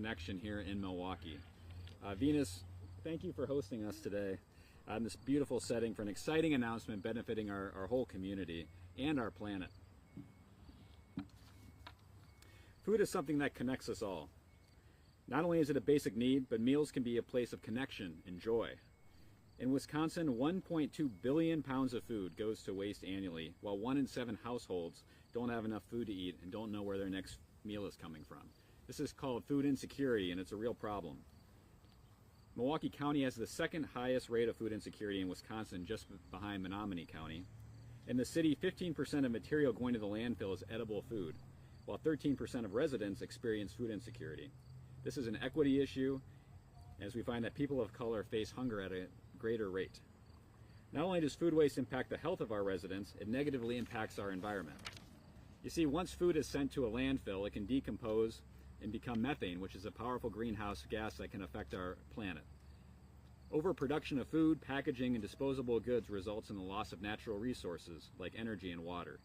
connection here in Milwaukee. Venus, thank you for hosting us today in this beautiful setting for an exciting announcement benefiting our whole community and our planet. Food is something that connects us all. Not only is it a basic need, but meals can be a place of connection and joy. In Wisconsin, 1.2 billion pounds of food goes to waste annually, while 1 in 7 households don't have enough food to eat and don't know where their next meal is coming from. This is called food insecurity, and it's a real problem. Milwaukee County has the second highest rate of food insecurity in Wisconsin, just behind Menominee County. In the city, 15% of material going to the landfill is edible food, while 13% of residents experience food insecurity. This is an equity issue, as we find that people of color face hunger at a greater rate. Not only does food waste impact the health of our residents, it negatively impacts our environment. You see, once food is sent to a landfill, it can decompose and become methane, which is a powerful greenhouse gas that can affect our planet. Overproduction of food, packaging, and disposable goods results in the loss of natural resources like energy and water.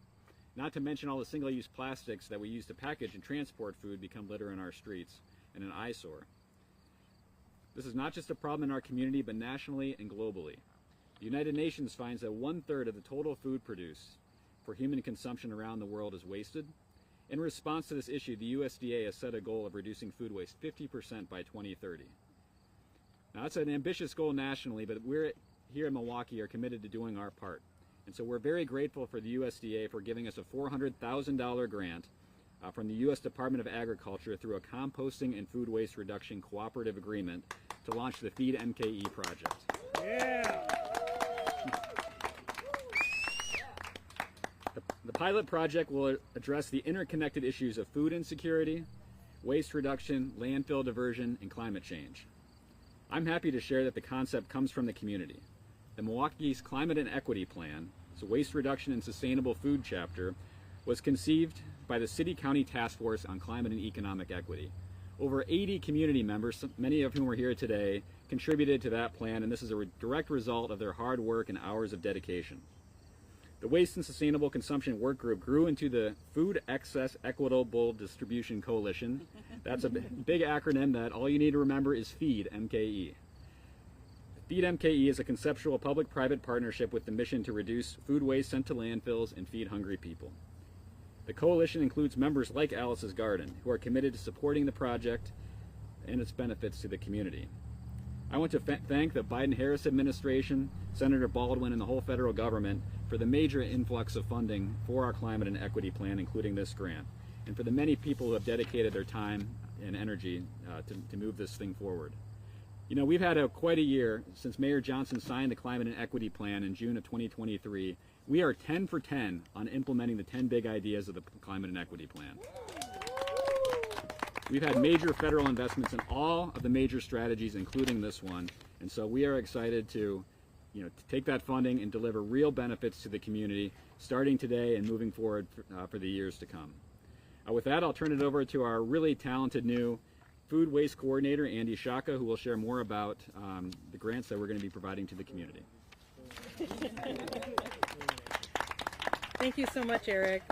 Not to mention all the single-use plastics that we use to package and transport food become litter in our streets and an eyesore. This is not just a problem in our community, but nationally and globally. The United Nations finds that 1/3 of the total food produced for human consumption around the world is wasted. In response to this issue, the USDA has set a goal of reducing food waste 50% by 2030. Now, that's an ambitious goal nationally, but we're here in Milwaukee are committed to doing our part. And so we're very grateful for the USDA for giving us a $400,000 grant from the U.S. Department of Agriculture through a composting and food waste reduction cooperative agreement to launch the Feed MKE project. Yeah! The pilot project will address the interconnected issues of food insecurity, waste reduction, landfill diversion, and climate change. I'm happy to share that the concept comes from the community. The Milwaukee's Climate and Equity Plan, its Waste Reduction and Sustainable Food chapter, was conceived by the City-County Task Force on Climate and Economic Equity. Over 80 community members, many of whom are here today, contributed to that plan, and this is a direct result of their hard work and hours of dedication. The Waste and Sustainable Consumption Work Group grew into the Food Excess Equitable Distribution Coalition. That's a big acronym that all you need to remember is Feed MKE. Feed MKE is a conceptual public-private partnership with the mission to reduce food waste sent to landfills and feed hungry people. The coalition includes members like Alice's Garden, who are committed to supporting the project and its benefits to the community. I want to thank the Biden-Harris administration, Senator Baldwin, and the whole federal government for the major influx of funding for our climate and equity plan, including this grant, and for the many people who have dedicated their time and energy to move this thing forward. You know, we've had quite a year since Mayor Johnson signed the Climate and Equity Plan in June of 2023. We are 10 for 10 on implementing the 10 big ideas of the Climate and Equity Plan. We've had major federal investments in all of the major strategies, including this one, and so we are excited to take that funding and deliver real benefits to the community, starting today and moving forward for the years to come. With that, I'll turn it over to our really talented new Food Waste Coordinator, Andy Shaka, who will share more about the grants that we're going to be providing to the community. Thank you so much, Eric.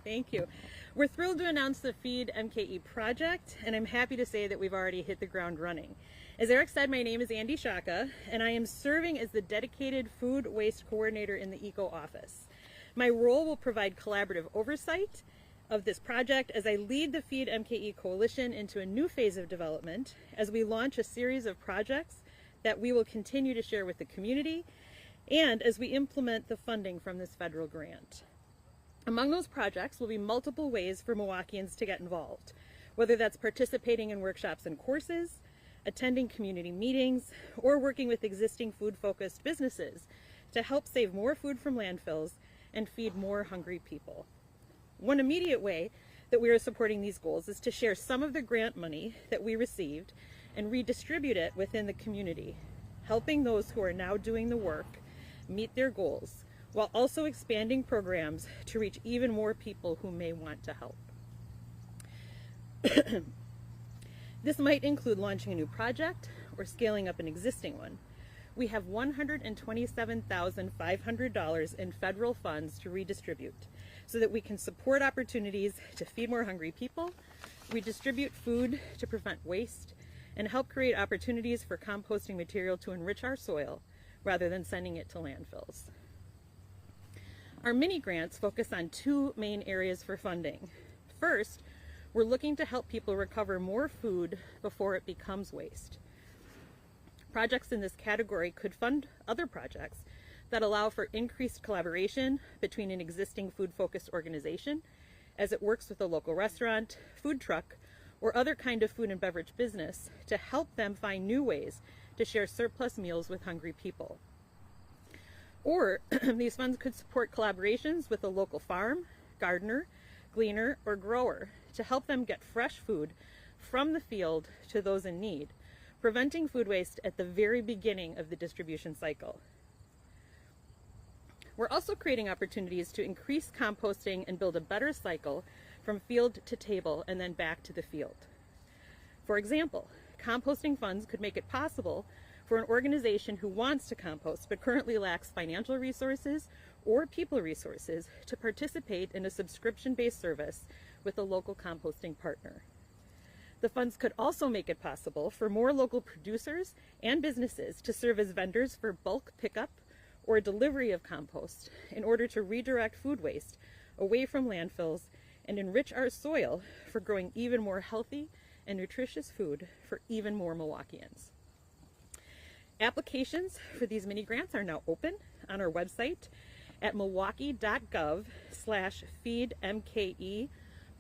Thank you. We're thrilled to announce the Feed MKE project, and I'm happy to say that we've already hit the ground running. As Eric said, my name is Andy Shaka, and I am serving as the dedicated Food Waste Coordinator in the ECO office. My role will provide collaborative oversight of this project as I lead the Feed MKE Coalition into a new phase of development as we launch a series of projects that we will continue to share with the community and as we implement the funding from this federal grant. Among those projects will be multiple ways for Milwaukeeans to get involved, whether that's participating in workshops and courses, attending community meetings, or working with existing food-focused businesses to help save more food from landfills and feed more hungry people. One immediate way that we are supporting these goals is to share some of the grant money that we received and redistribute it within the community, helping those who are now doing the work meet their goals, while also expanding programs to reach even more people who may want to help. This might include launching a new project or scaling up an existing one. We have $127,500 in federal funds to redistribute so that we can support opportunities to feed more hungry people, We distribute food to prevent waste and help create opportunities for composting material to enrich our soil rather than sending it to landfills. Our mini grants focus on two main areas for funding. First, we're looking to help people recover more food before it becomes waste. Projects in this category could fund other projects that allow for increased collaboration between an existing food-focused organization as it works with a local restaurant, food truck, or other kind of food and beverage business to help them find new ways to share surplus meals with hungry people. Or these funds could support collaborations with a local farm, gardener, gleaner, or grower to help them get fresh food from the field to those in need, preventing food waste at the very beginning of the distribution cycle. We're also creating opportunities to increase composting and build a better cycle from field to table and then back to the field. For example, composting funds could make it possible for an organization who wants to compost but currently lacks financial resources or people resources to participate in a subscription-based service with a local composting partner. The funds could also make it possible for more local producers and businesses to serve as vendors for bulk pickup or delivery of compost in order to redirect food waste away from landfills and enrich our soil for growing even more healthy and nutritious food for even more Milwaukeeans. Applications for these mini grants are now open on our website at milwaukee.gov/Feed MKE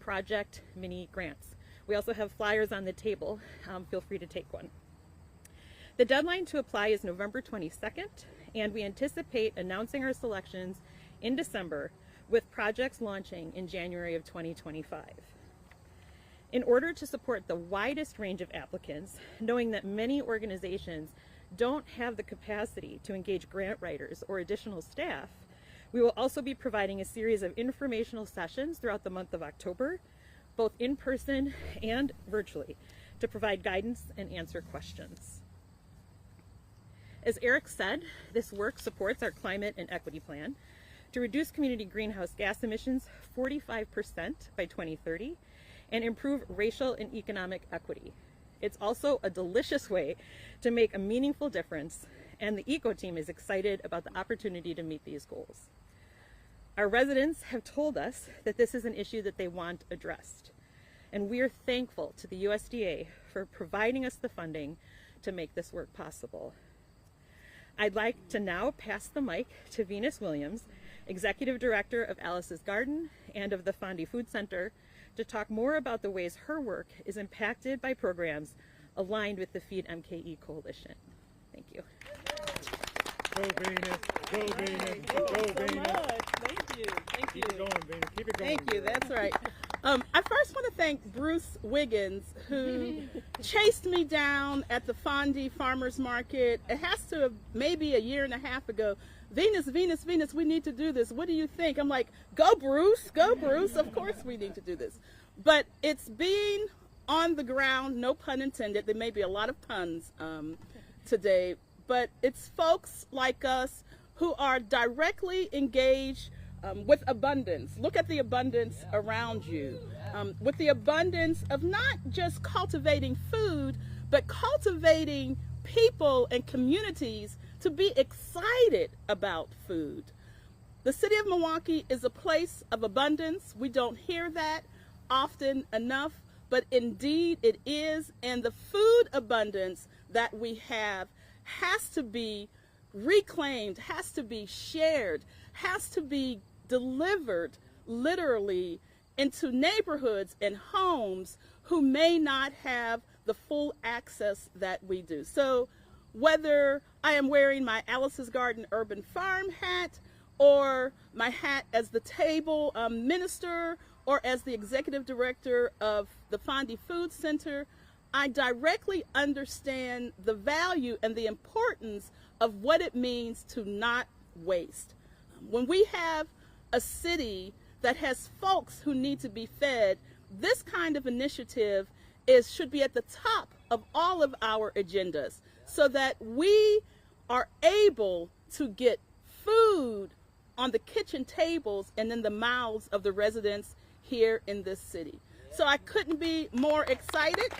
Project Mini Grants. We also have flyers on the table. Feel free to take one. The deadline to apply is November 22nd, and we anticipate announcing our selections in December with projects launching in January of 2025. In order to support the widest range of applicants, knowing that many organizations don't have the capacity to engage grant writers or additional staff, we will also be providing a series of informational sessions throughout the month of October, both in person and virtually, to provide guidance and answer questions. As Eric said, this work supports our climate and equity plan to reduce community greenhouse gas emissions 45% by 2030 and improve racial and economic equity. It's also a delicious way to make a meaningful difference, and the ECO team is excited about the opportunity to meet these goals. Our residents have told us that this is an issue that they want addressed, and we are thankful to the USDA for providing us the funding to make this work possible. I'd like to now pass the mic to Venus Williams, Executive Director of Alice's Garden and of the Fondy Food Center, to talk more about the ways her work is impacted by programs aligned with the Feed MKE Coalition. Thank you. Go Venus, go Venus, go Venus. Thank you, thank you. Keep it going, Venus, keep it going. Thank you, that's right. I first want to thank Bruce Wiggins, who chased me down at the Fondy Farmers Market. It has to have maybe a year and a half ago. Venus, Venus, Venus, we need to do this. What do you think? I'm like, go Bruce, go Bruce. Of course we need to do this. But it's being on the ground, no pun intended. There may be a lot of puns today, but it's folks like us who are directly engaged with abundance. Look at the abundance around you. With the abundance of not just cultivating food, but cultivating people and communities to be excited about food. The city of Milwaukee is a place of abundance. We don't hear that often enough, but indeed it is. And the food abundance that we have has to be reclaimed, has to be shared, has to be delivered literally into neighborhoods and homes who may not have the full access that we do. So whether I am wearing my Alice's Garden Urban Farm hat or my hat as the table minister or as the executive director of the Fondy Food Center, I directly understand the value and the importance of what it means to not waste. When we have a city that has folks who need to be fed, this kind of initiative should be at the top of all of our agendas so that we are able to get food on the kitchen tables and in the mouths of the residents here in this city. So I couldn't be more excited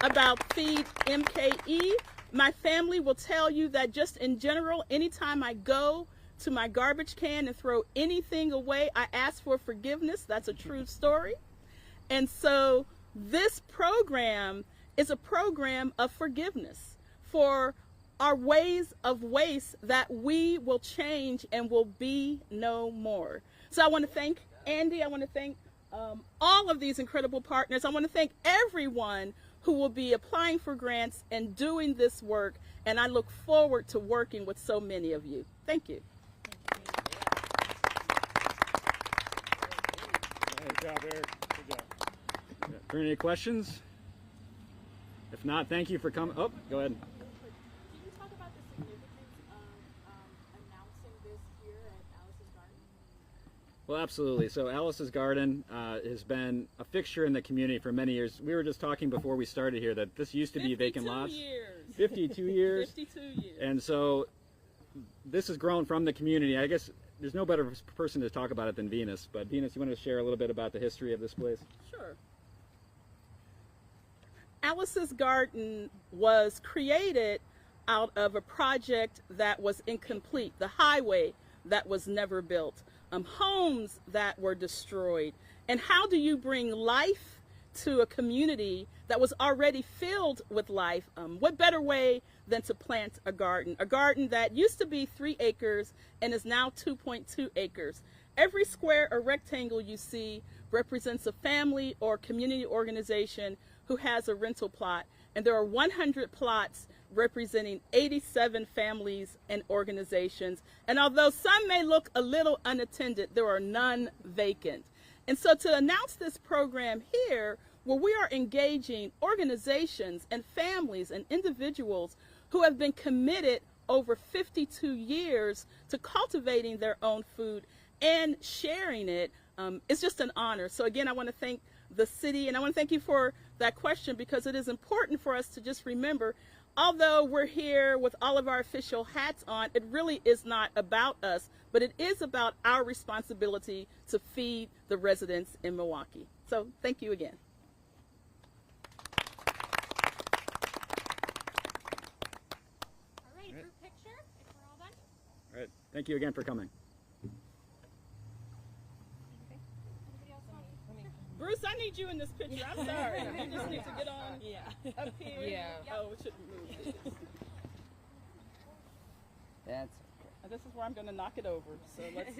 about Feed MKE. My family will tell you that just in general, anytime I go to my garbage can and throw anything away, I ask for forgiveness. That's a true story. And so this program is a program of forgiveness for our ways of waste that we will change and will be no more. So I want to thank Andy. I want to thank all of these incredible partners. I want to thank everyone who will be applying for grants and doing this work. And I look forward to working with so many of you. Thank you. Good job, Eric. Good job. Are there any questions? If not, thank you for coming. Oh, go ahead. Can you talk about the significance of announcing this here at Alice's Garden? Well, absolutely. So Alice's Garden has been a fixture in the community for many years. We were just talking before we started here that this used to be vacant lots. 52 years. 52 years. And so this has grown from the community. I guess there's no better person to talk about it than Venus. But Venus, you want to share a little bit about the history of this place? Sure. Alice's Garden was created out of a project that was incomplete, the highway that was never built, homes that were destroyed. And how do you bring life to a community that was already filled with life? What better way than to plant a garden that used to be 3 acres and is now 2.2 acres. Every square or rectangle you see represents a family or community organization who has a rental plot, and there are 100 plots representing 87 families and organizations. And although some may look a little unattended, there are none vacant. And so to announce this program here, where we are engaging organizations and families and individuals who have been committed over 52 years to cultivating their own food and sharing it, it's just an honor. So again, I want to thank the city, and I want to thank you for that question, because it is important for us to just remember, although we're here with all of our official hats on, it really is not about us, but it is about our responsibility to feed the residents in Milwaukee. So thank you again. All right, group picture, if we're all done. All right. Thank you again for coming. Anybody else want? Bruce, I need you in this picture. I'm sorry. You just need to get on up here. Yeah. Oh, it shouldn't move. That's This is where I'm going to knock it over. So let's